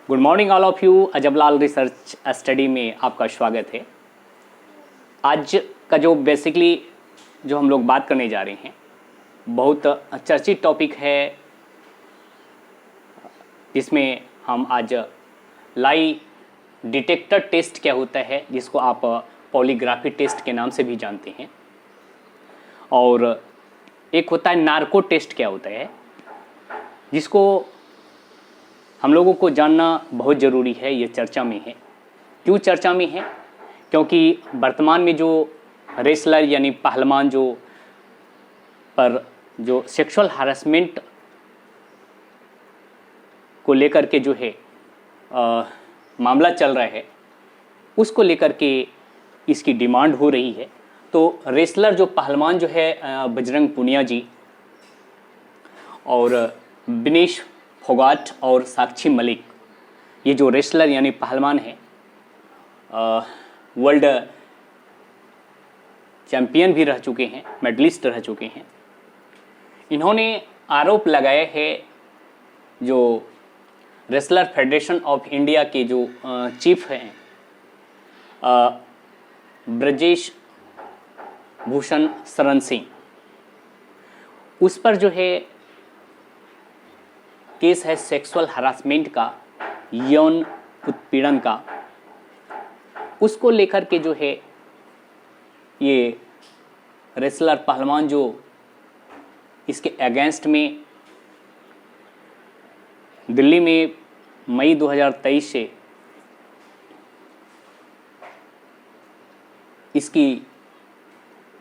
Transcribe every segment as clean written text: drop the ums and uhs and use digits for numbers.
Good morning all of you. Ajablal research study में आपका स्वागत है। आज का जो बेसिकली जो हम लोग बात करने जा रहे हैं बहुत चर्चित टॉपिक है, जिसमें हम आज लाई डिटेक्टर टेस्ट क्या होता है, जिसको आप पॉलीग्राफी टेस्ट के नाम से भी जानते हैं, और एक होता है नार्को टेस्ट क्या होता है, जिसको हम लोगों को जानना बहुत ज़रूरी है। ये चर्चा में है। क्यों चर्चा में है? क्योंकि वर्तमान में जो रेसलर यानी पहलवान जो सेक्सुअल हरासमेंट को लेकर के जो है मामला चल रहा है, उसको लेकर के इसकी डिमांड हो रही है। तो रेसलर जो पहलवान जो है बजरंग पुनिया जी और विनेश फोगाट और साक्षी मलिक, ये जो रेसलर यानी पहलवान है, वर्ल्ड चैम्पियन भी रह चुके हैं, मेडलिस्ट रह चुके हैं। इन्होंने आरोप लगाया है जो रेसलर फेडरेशन ऑफ इंडिया के जो चीफ हैं ब्रजेश भूषण शरण सिंह, उस पर जो है केस है सेक्सुअल हरासमेंट का, यौन उत्पीड़न का। उसको लेकर के जो है ये रेसलर पहलवान जो इसके अगेंस्ट में दिल्ली में मई 2023 से इसकी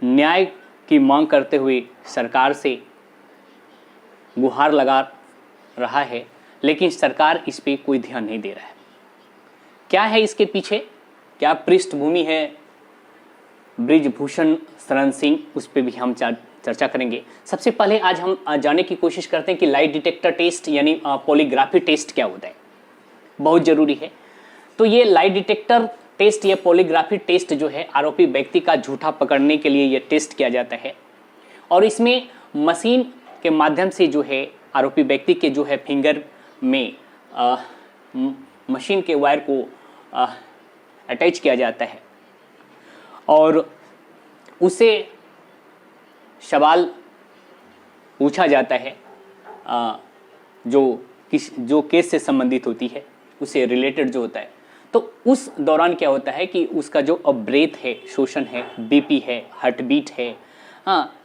न्याय की मांग करते हुए सरकार से गुहार लगा रहा है, लेकिन सरकार इस पे कोई ध्यान नहीं दे रहा है। क्या है इसके पीछे, क्या पृष्ठभूमि है ब्रिजभूषण शरण सिंह, उस पे भी हम चर्चा करेंगे। सबसे पहले आज हम जानने की कोशिश करते हैं कि लाई डिटेक्टर टेस्ट यानी पॉलीग्राफी टेस्ट क्या होता है, बहुत ज़रूरी है। तो ये लाई डिटेक्टर टेस्ट या पॉलीग्राफी टेस्ट जो है आरोपी व्यक्ति का झूठा पकड़ने के लिए ये टेस्ट किया जाता है, और इसमें मशीन के माध्यम से जो है आरोपी व्यक्ति के जो है फिंगर में मशीन के वायर को अटैच किया जाता है और उसे सवाल पूछा जाता है जो केस से संबंधित होती है, उससे रिलेटेड जो होता है। तो उस दौरान क्या होता है कि उसका जो ब्रेथ है, श्वसन है, बीपी है, हार्ट बीट है,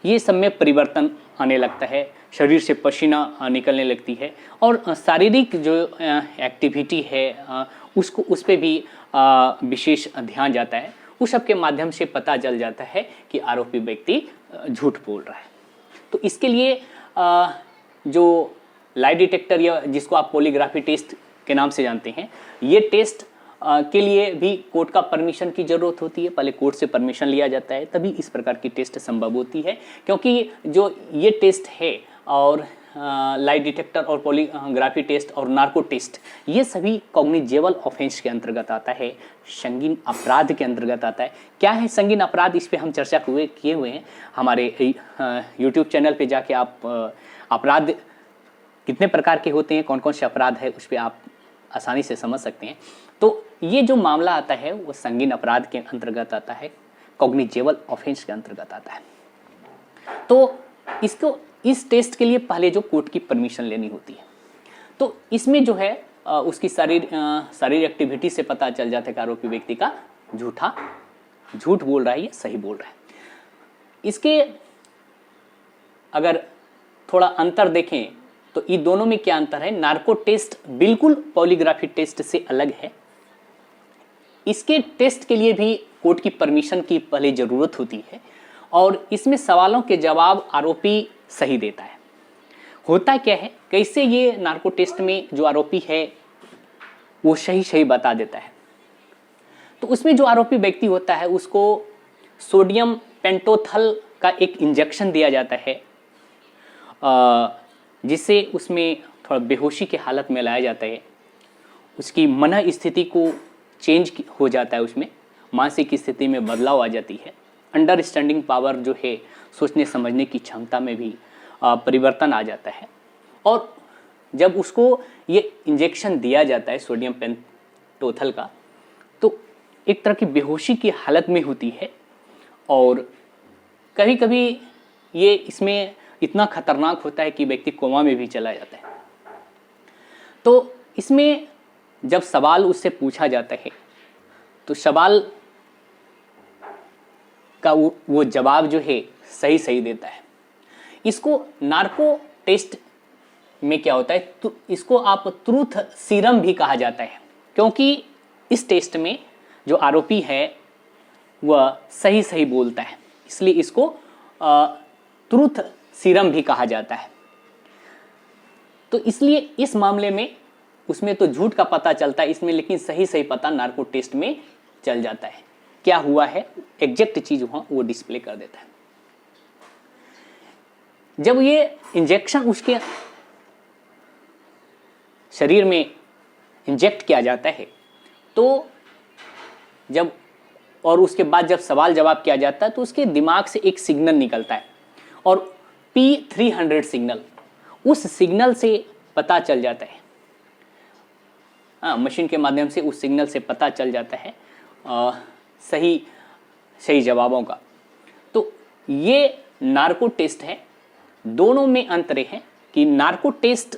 ये सब में परिवर्तन आने लगता है, शरीर से पसीना निकलने लगती है, और शारीरिक जो एक्टिविटी है उसको उस पर भी विशेष ध्यान जाता है। उस सब के माध्यम से पता चल जाता है कि आरोपी व्यक्ति झूठ बोल रहा है। तो इसके लिए जो लाई डिटेक्टर या जिसको आप पॉलीग्राफी टेस्ट के नाम से जानते हैं, ये टेस्ट के लिए भी कोर्ट का परमिशन की ज़रूरत होती है। पहले कोर्ट से परमिशन लिया जाता है, तभी इस प्रकार की टेस्ट संभव होती है। क्योंकि जो ये टेस्ट है और लाई डिटेक्टर और पॉलीग्राफी टेस्ट और नार्को टेस्ट, ये सभी कॉग्निजेबल ऑफेंस के अंतर्गत आता है, संगीन अपराध के अंतर्गत आता है। क्या है संगीन अपराध, इस पे हम चर्चा किए हुए हैं। हमारे यूट्यूब चैनल पे जाके आप अपराध कितने प्रकार के होते हैं, कौन कौन से अपराध है, उस पर आप आसानी से समझ सकते हैं। तो ये जो मामला आता है वो संगीन अपराध के अंतर्गत आता है, कॉग्निजेबल ऑफेंस के अंतर्गत आता है। तो इसको इस टेस्ट के लिए पहले जो कोर्ट की परमिशन लेनी होती है। तो इसमें जो है उसकी शारीरिक एक्टिविटी से पता चल जाता है कि आरोपी व्यक्ति का झूठ बोल रहा है या सही बोल रहा है। इसके अगर थोड़ा अंतर देखें तो ये दोनों में क्या अंतर है। नार्को टेस्ट बिल्कुल पॉलीग्राफी टेस्ट से अलग है। इसके टेस्ट के लिए भी कोर्ट की परमिशन की पहले ज़रूरत होती है, और इसमें सवालों के जवाब आरोपी सही देता है। होता क्या है, कैसे ये नार्को टेस्ट में जो आरोपी है वो सही बता देता है। तो उसमें जो आरोपी व्यक्ति होता है उसको सोडियम पेंटोथल का एक इंजेक्शन दिया जाता है, जिससे उसमें थोड़ा बेहोशी की हालत में लाया जाता है। उसकी मन स्थिति को चेंज हो जाता है, उसमें मानसिक स्थिति में बदलाव आ जाती है। अंडरस्टैंडिंग पावर जो है, सोचने समझने की क्षमता में भी परिवर्तन आ जाता है। और जब उसको ये इंजेक्शन दिया जाता है सोडियम पेंटोथल का, तो एक तरह की बेहोशी की हालत में होती है और कभी कभी ये इसमें इतना खतरनाक होता है कि व्यक्ति कोमा में भी चला जाता है। तो इसमें जब सवाल उससे पूछा जाता है तो सवाल का वो जवाब जो है सही सही देता है। इसको नार्को टेस्ट में क्या होता है, तो इसको आप ट्रूथ सीरम भी कहा जाता है, क्योंकि इस टेस्ट में जो आरोपी है वह सही सही बोलता है, इसलिए इसको ट्रूथ सीरम भी कहा जाता है। तो इसलिए इस मामले में उसमें तो झूठ का पता चलता है इसमें, लेकिन सही सही पता नार्को टेस्ट में चल जाता है। क्या हुआ है एग्जैक्ट चीज वहां वो डिस्प्ले कर देता है। जब ये इंजेक्शन उसके शरीर में इंजेक्ट किया जाता है तो जब और उसके बाद जब सवाल जवाब किया जाता है तो उसके दिमाग से एक सिग्नल निकलता है और P300 सिग्नल, उस सिग्नल से पता चल जाता है, मशीन के माध्यम से उस सिग्नल से पता चल जाता है सही सही जवाबों का। तो ये नार्को टेस्ट है। दोनों में अंतर है कि नार्को टेस्ट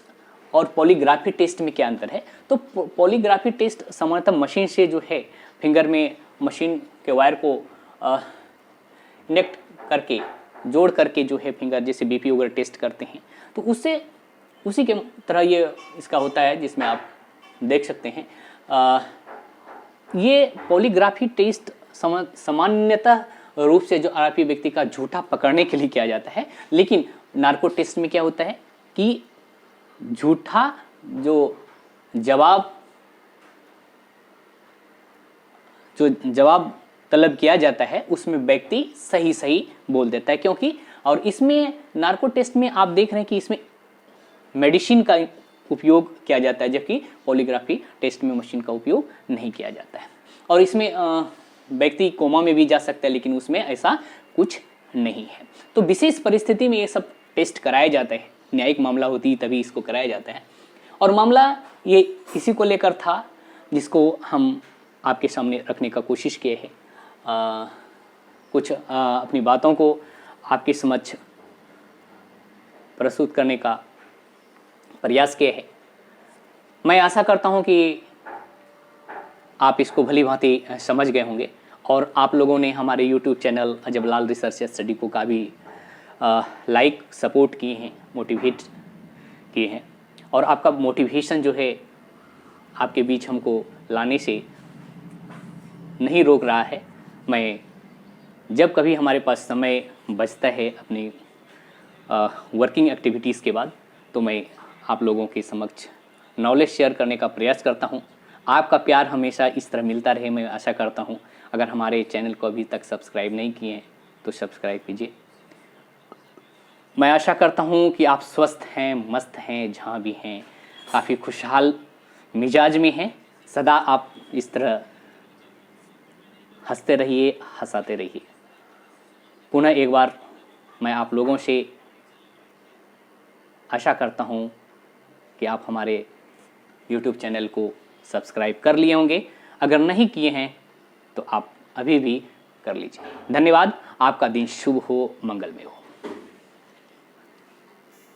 और पॉलीग्राफी टेस्ट में क्या अंतर है। तो पॉलीग्राफी टेस्ट सामान्यतः मशीन से जो है फिंगर में मशीन के वायर को कनेक्ट करके जोड़ करके जो है फिंगर जैसे बीपी वगैरह टेस्ट करते हैं, तो उससे उसी के तरह ये इसका होता है जिसमें आप देख सकते हैं। ये पॉलीग्राफी टेस्ट सामान्यतः रूप से जो आरोपी व्यक्ति का झूठा पकड़ने के लिए किया जाता है, लेकिन नार्को टेस्ट में क्या होता है कि झूठा जो जवाब तलब किया जाता है उसमें व्यक्ति सही सही बोल देता है। क्योंकि और इसमें नार्को टेस्ट में आप देख रहे हैं कि इसमें मेडिसिन का उपयोग किया जाता है, जबकि पॉलीग्राफी टेस्ट में मशीन का उपयोग नहीं किया जाता है। और इसमें व्यक्ति कोमा में भी जा सकता है, लेकिन उसमें ऐसा कुछ नहीं है। तो विशेष परिस्थिति में ये सब टेस्ट कराया जाता है, न्यायिक मामला होती है तभी इसको कराया जाता है। और मामला ये इसी को लेकर था जिसको हम आपके सामने रखने का कोशिश किए हैं। कुछ अपनी बातों को आपके समक्ष प्रस्तुत करने का प्रयास किए हैं। मैं आशा करता हूं कि आप इसको भली भांति समझ गए होंगे और आप लोगों ने हमारे YouTube चैनल अजब लाल रिसर्च स्टडी को काफ़ी लाइक सपोर्ट किए हैं, मोटिवेट किए हैं। और आपका मोटिवेशन जो है आपके बीच हमको लाने से नहीं रोक रहा है। मैं जब कभी हमारे पास समय बचता है अपनी वर्किंग एक्टिविटीज़ के बाद, तो मैं आप लोगों के समक्ष नॉलेज शेयर करने का प्रयास करता हूं। आपका प्यार हमेशा इस तरह मिलता रहे, मैं आशा करता हूं। अगर हमारे चैनल को अभी तक सब्सक्राइब नहीं किए हैं तो सब्सक्राइब कीजिए। मैं आशा करता हूं कि आप स्वस्थ हैं, मस्त हैं, जहां भी हैं, काफ़ी खुशहाल मिजाज में हैं। सदा आप इस तरह हंसते रहिए, हंसाते रहिए। पुनः एक बार मैं आप लोगों से आशा करता हूं कि आप हमारे YouTube चैनल को सब्सक्राइब कर लिए होंगे। अगर नहीं किए हैं तो आप अभी भी कर लीजिए। धन्यवाद। आपका दिन शुभ हो, मंगलमय हो।